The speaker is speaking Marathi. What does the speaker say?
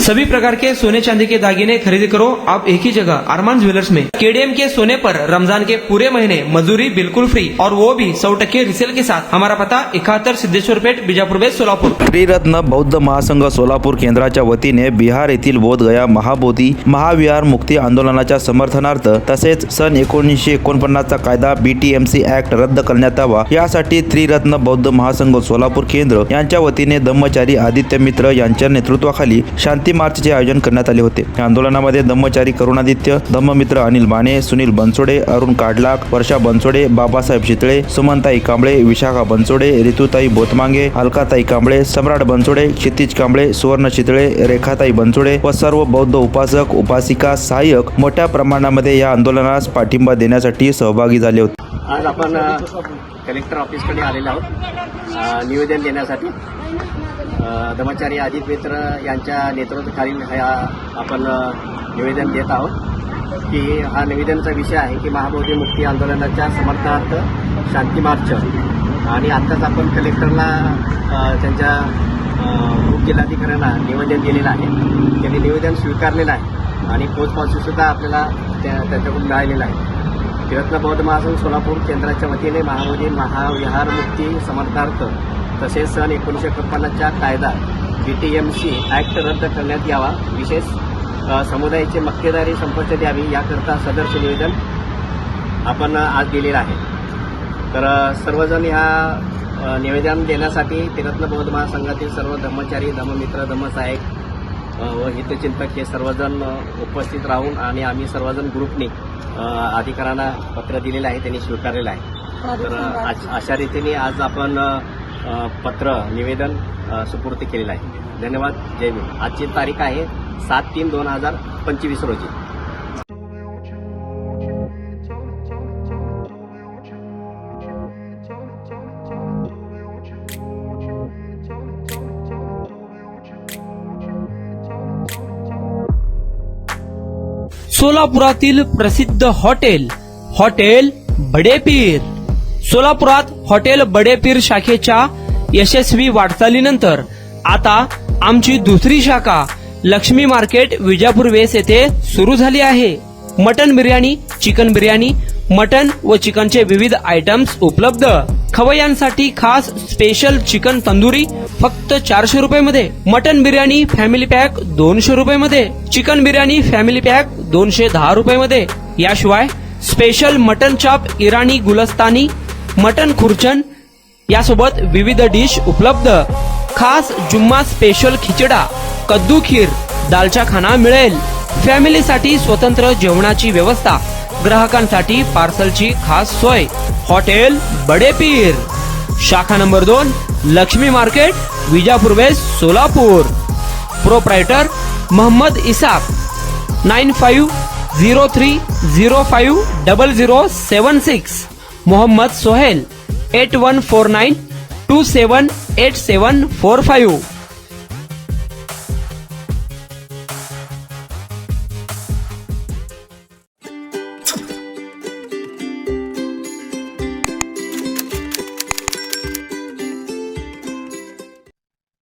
सभी प्रकार के सोने चांदी के दागिने खरीदी करो आप एक ही जगह अरमान ज्वेलर्स में। केडीएम के सोने पर रमजान के पूरे महीने मजदूरी बिल्कुल फ्री और वो भी 100% रिसेल के साथ। हमारा पता 71 सिद्धेश्वर पेठ, बीजापुर बेस, सोलापूर। त्रिरत्न बौद्ध महासंघ सोलापूर केंद्राच्या वतीने बिहार येथील बोधगया महाबोधी महाविहार मुक्ती आंदोलनाच्या समर्थनार्थ तसेच सन 1949चा कायदा BTMC ऍक्ट रद्द करण्यात यावा यासाठी त्रिरत्न बौद्ध महासंघ सोलापूर केंद्र यांच्या वतीने धम्मचारी आदित्य मित्र यांच्या नेतृत्वाखाली शांती मार्चचे आयोजन करण्यात आले होते। या आंदोलनामध्ये धम्मचारी करुणादित्य, धम्ममित्र अनिल माने, सुनील बनसोडे, अरुण काडलाक, वर्षा बनसोडे, बाबासाहेब चितळे, सुमनताई कांबळे, विशाखा बनसोडे, ऋतुताई बोतमांगे, अलकाताई कांबळे, सम्राट बनसोडे, क्षितिज कांबळे, सुवर्ण चितळे, रेखाताई बनसोडे व सर्व बौद्ध उपासक उपासिका सहाय्यक मोठ्या प्रमाणामध्ये या आंदोलनास पाठिंबा देण्यासाठी सहभागी झाले होते। आज आपण कलेक्टर ऑफिसकडे आलेलो आहोत निवेदन देण्यासाठी। धम्मचारी आदित्य मित्र यांच्या नेतृत्वाखाली आपण निवेदन देत आहोत की हा निवेदनाचा विषय आहे की महाबोधी मुक्ती आंदोलनाच्या समर्थनार्थ शांती मार्च। आणि आत्ताच आपण कलेक्टरला त्यांच्या उपजिल्हाधिकाऱ्यांना निवेदन दिलेलं आहे। त्यांनी निवेदन स्वीकारलेलं आहे आणि पोचपावतीसुद्धा आपल्याला त्यांच्याकडून मिळालेलं आहे। त्रिरत्न बौद्ध महासंघ सोलापूर केंद्राच्या वतीने महाबोधी महाविहार मुक्ती समर्थनार्थ तसेच सन 1951चा कायदा BTMC ऍक्ट रद्द करण्यात यावा, विशेष समुदायाची मक्तेदारी संपुष्टात यावी याकरता सदरचे निवेदन आपण आज दिलेलं आहे। तर सर्वजण ह्या निवेदन देण्यासाठी त्रिरत्न बौद्ध महासंघातील सर्व धम्मचारी, धम्ममित्र, धम्मसहाय्यक व हितचिंतक हे सर्वजण उपस्थित राहून आणि आम्ही सर्वजण ग्रुपने अधिकाऱ्यांना पत्र दिलेलं आहे, त्यांनी स्वीकारलेलं आहे। तर अशा रीतीने आज आपण पत्र निवेदन सुपूर्द केलेलं आहे। धन्यवाद, जय भीम। आजची तारीख आहे 7/3/2025 रोजी। सोलापुरातील प्रसिद्ध हॉटेल बडेपीर। सोलापुरात हॉटेल बडेपीर शाखेच्या यशस्वी वाटचालीनंतर आता आमची दुसरी शाखा लक्ष्मी मार्केट विजापूर वेस येथे सुरू झाली आहे। Mutton biryani, chicken biryani, mutton व चिकनचे विविध आयटम्स उपलब्ध। खवय्यांसाठी खास स्पेशल चिकन तंदुरी फक्त 400 रुपये मध्ये, मटन बिर्याणी फॅमिली पॅक 200 रुपये मध्ये, चिकन बिर्याणी फॅमिली पॅक 210 रुपये मध्ये। याशिवाय स्पेशल मटन चाप, इराणी गुलस्तानी, मटन खुर्चन यासोबत विविध डिश उपलब्ध। खास जुम्मा स्पेशल खिचडा, कद्दू खीर, दालचा खाना मिळेल। फॅमिलीसाठी स्वतंत्र जेवणाची व्यवस्था, ग्राहकांसाठी पार्सलची खास सोय। हॉटेल बडेपीर, शाखा number 2, Lakshmi market, Vijapur west, Solapur. Proprietor Mohammad Ishaq, 9503050076। Mohammad Sohail, 8149278745।